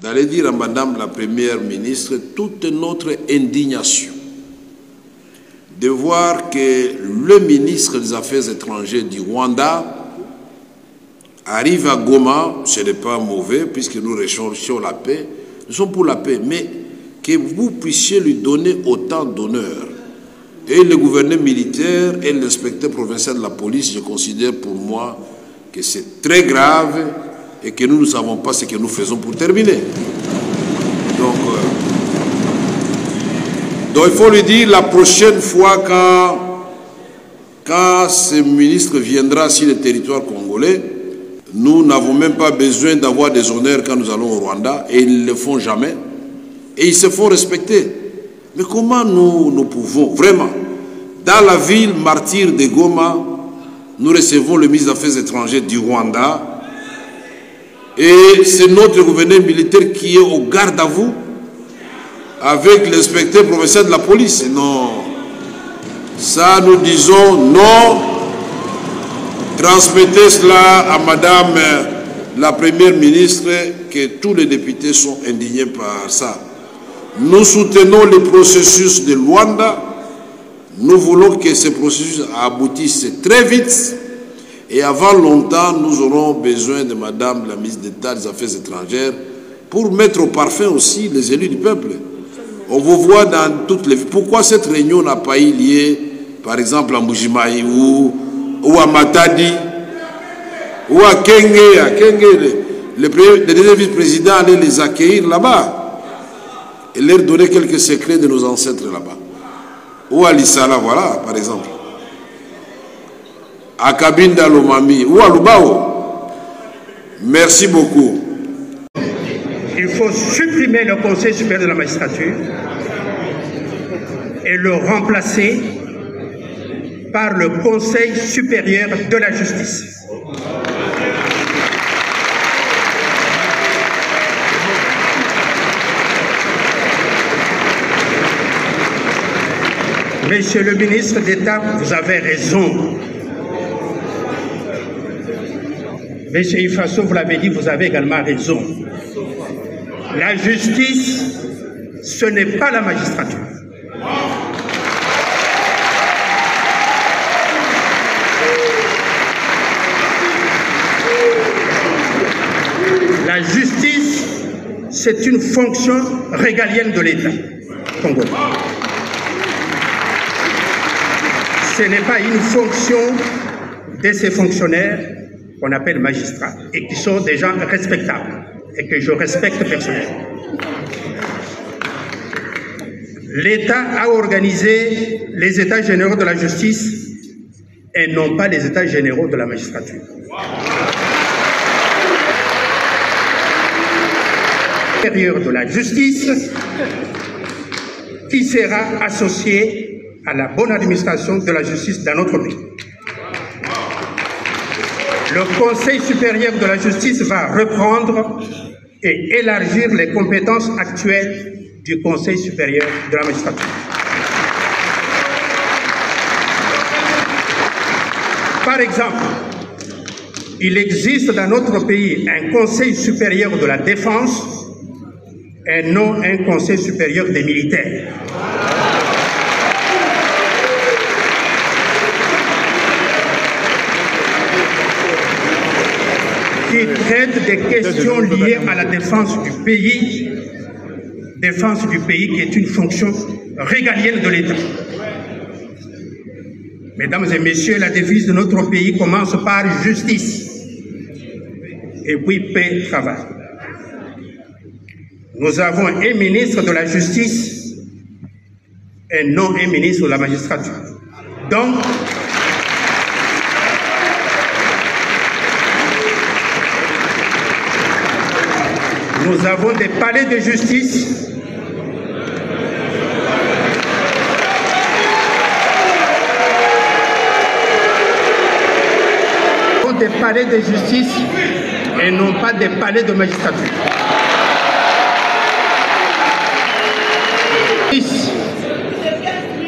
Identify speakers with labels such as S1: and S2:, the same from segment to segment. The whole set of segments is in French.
S1: d'aller dire à Madame la Première ministre toute notre indignation de voir que le ministre des Affaires étrangères du Rwanda arrive à Goma. Ce n'est pas mauvais puisque nous recherchons la paix, nous sommes pour la paix, mais que vous puissiez lui donner autant d'honneur. Et le gouverneur militaire et l'inspecteur provincial de la police, je considère pour moi que c'est très grave et que nous ne savons pas ce que nous faisons pour terminer. Donc il faut lui dire la prochaine fois quand ce ministre viendra sur le territoire congolais, nous n'avons même pas besoin d'avoir des honneurs quand nous allons au Rwanda, et ils ne le font jamais, et ils se font respecter. Mais comment nous pouvons vraiment, dans la ville martyre de Goma, nous recevons le ministre des Affaires étrangères du Rwanda, et c'est notre gouverneur militaire qui est au garde à vous, avec l'inspecteur provincial de la police. Non, ça nous disons non. Transmettez cela à Madame la Première ministre, que tous les députés sont indignés par ça. Nous soutenons le processus de Luanda. Nous voulons que ce processus aboutisse très vite. Et avant longtemps, nous aurons besoin de Madame la ministre d'État des Affaires étrangères pour mettre au parfum aussi les élus du peuple. On vous voit dans toutes les villes. Pourquoi cette réunion n'a pas eu lieu, par exemple, à Mbujimayi ou à Matadi ou à Kenge? À Kenge, le deuxième vice-président allait les accueillir là-bas et leur donner quelques secrets de nos ancêtres là-bas. Ou à Lissala, voilà, par exemple. À Kabinda Lomami ou à Lubao. Merci beaucoup.
S2: Il faut supprimer le Conseil supérieur de la magistrature et le remplacer par le Conseil supérieur de la justice. Monsieur le ministre d'État, vous avez raison. Monsieur Ifasso, vous l'avez dit, vous avez également raison. La justice, ce n'est pas la magistrature. La justice, c'est une fonction régalienne de l'État congolais. Ce n'est pas une fonction de ces fonctionnaires qu'on appelle magistrats et qui sont des gens respectables et que je respecte personnellement. L'État a organisé les États généraux de la justice et non pas les États généraux de la magistrature. Supérieur de la justice qui sera associé à la bonne administration de la justice dans notre pays. Le Conseil supérieur de la justice va reprendre et élargir les compétences actuelles du Conseil supérieur de la magistrature. Par exemple, il existe dans notre pays un Conseil supérieur de la défense et non un Conseil supérieur des militaires. Qui traite des questions liées à la défense du pays qui est une fonction régalienne de l'État. Mesdames et messieurs, la devise de notre pays commence par justice et puis paix, travail. Nous avons un ministre de la justice et non un ministre de la magistrature. Donc, nous avons des palais de justice des palais de justice et non pas des palais de magistrature.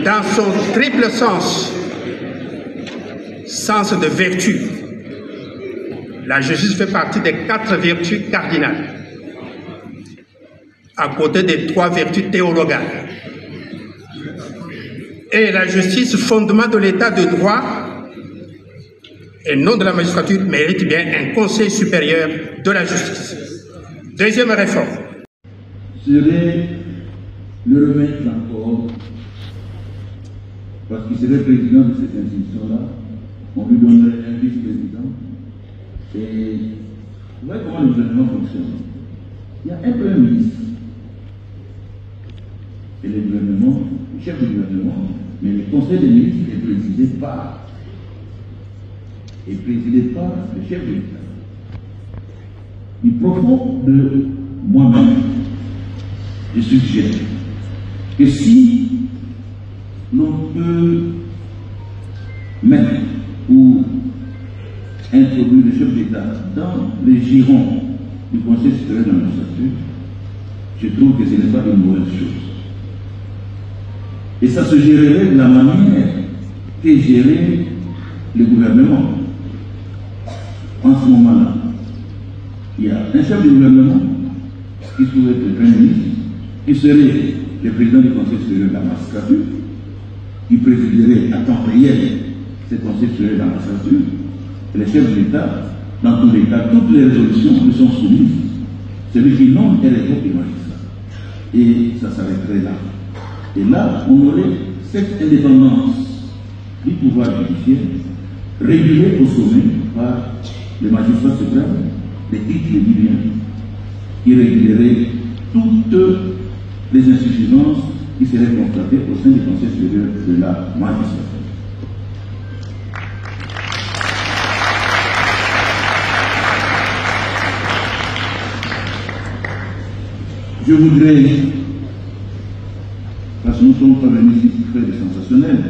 S2: Dans son triple sens de vertu, la justice fait partie des 4 vertus cardinales. à côté des 3 vertus théologales. Et la justice, fondement de l'état de droit et non de la magistrature, mérite bien un conseil supérieur de la justice. Deuxième réforme.
S3: Serait le remettre encore, parce qu'il serait président de cette institution-là, on lui donnerait un vice-président. Et vous voyez comment le gouvernement fonctionne. Il y a un premier ministre. Et le gouvernement, le chef du gouvernement, mais le conseil des ministres est présidé par le chef de l'État. Il profond de moi-même, je suggère que si l'on peut mettre ou introduire le chef d'État dans les girons du Conseil supérieur de la magistrature, je trouve que ce n'est pas une mauvaise chose. Et ça se gérerait de la manière qu'est géré le gouvernement. En ce moment-là, il y a un chef du gouvernement qui serait le Premier ministre, qui serait le président du Conseil supérieur de la magistrature, qui présiderait à temps réel ce Conseil supérieur de la magistrature, et le chef de l'État, dans tous les cas, toutes les résolutions lui sont soumises. Celui qui nomme est le groupe magistrat. Et ça s'arrêterait là. Et là, on aurait cette indépendance du pouvoir judiciaire régulée au sommet par les magistrats suprêmes, les titres de Libyen, qui régulerait toutes les insuffisances qui seraient constatées au sein du Conseil supérieur de la magistrature. Je voudrais, parce que nous ne sommes pas venus ici pour faire des sensationnels,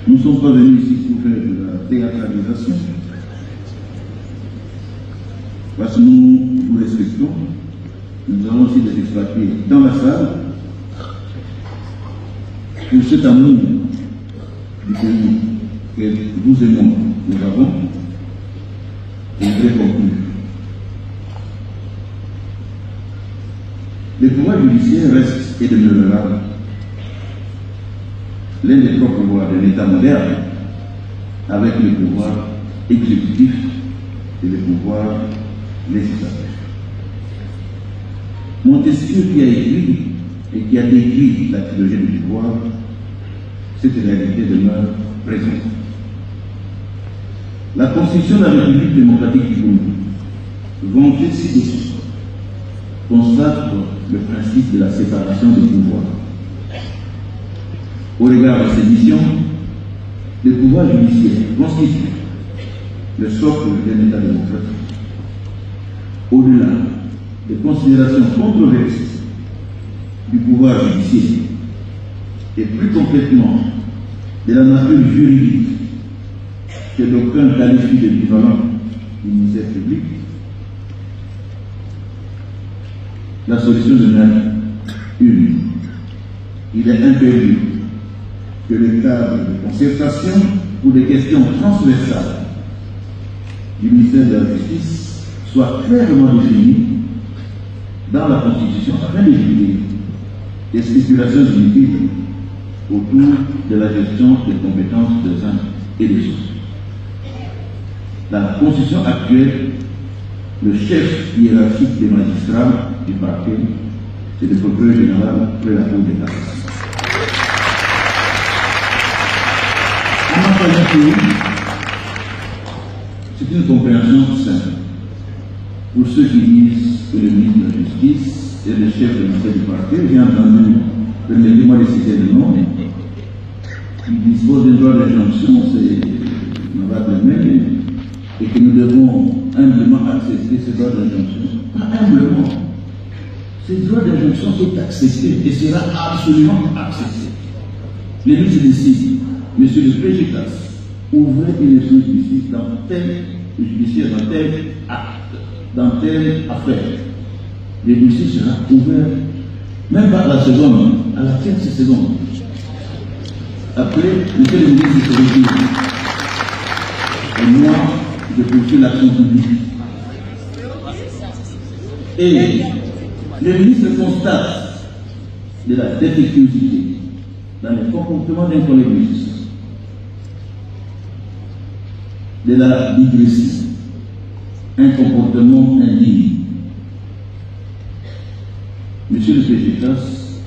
S3: nous ne sommes pas venus ici pour faire de la théâtralisation, parce que nous vous respectons, nous avons aussi des expatriés dans la salle, pour cet amour du pays que nous aimons, nous avons, et très conclu. Le pouvoir judiciaire reste et demeurera l'un des trois pouvoirs de l'État moderne, avec le pouvoir exécutif et le pouvoir législatif. Montesquieu, qui a écrit et qui a décrit la trilogie du pouvoir, cette réalité demeure présente. La Constitution de la République démocratique du Congo, vantée ci-dessus, consacre le principe de la séparation des pouvoirs. Au regard de ces missions, le pouvoir judiciaire constitue le socle d'un État démocratique. Au-delà des considérations controversées du pouvoir judiciaire et plus complètement de la nature juridique que d'aucuns qualifient de bivalent du ministère public, la solution demeure une. Il est impérieux que le cadre de concertation pour des questions transversales du ministère de la Justice soit clairement défini dans la Constitution afin d'éviter des spéculations inutiles autour de la gestion des compétences des uns et des autres. Dans la Constitution actuelle, le chef hiérarchique des magistrats du parquet, c'est le procureur général de la Cour des cassations. En matière de pays, c'est une compréhension simple. Pour ceux qui disent que le ministre de la Justice est le chef de ministère du parquet, j'ai entendu, permettez-moi de citer le nom, qui dispose d'un droit d'injonction, c'est Mme Lemay, et que nous devons humblement accepter ce droit d'injonction. Pas humblement. Ce droit d'injonction est accepté et sera absolument accepté. Les ministres décident, monsieur le préjudice, ouvrez une instance justice dans tel judiciaire, dans tel acte, dans telle affaire. Le dossier sera ouvert, même pas à la seconde, à la 15 seconde. Après, monsieur le ministre se retire. Et moi, je poursuis l'action publique. Et Le ministre constate de la défectuosité dans le comportement d'un collègue ministre, de la digression, un comportement indigne. Monsieur le PGCAS,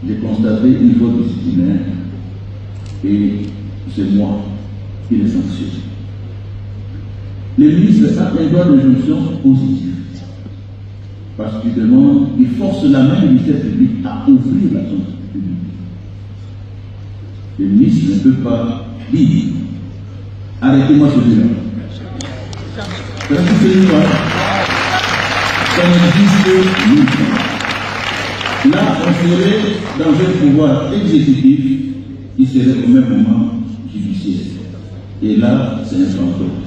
S3: j'ai constaté une faute disciplinaire et c'est moi qui les sanctionne. Le ministre a un droit d'injonction positif parce qu'il demande, il force la main du ministère public à ouvrir la zone publique. Le ministre ne peut pas dire arrêtez-moi celui-là. Parce que c'est une loi. Ça n'existe nulle part. Là, on serait dans un pouvoir exécutif qui serait au même moment judiciaire. Et là, c'est un fantôme.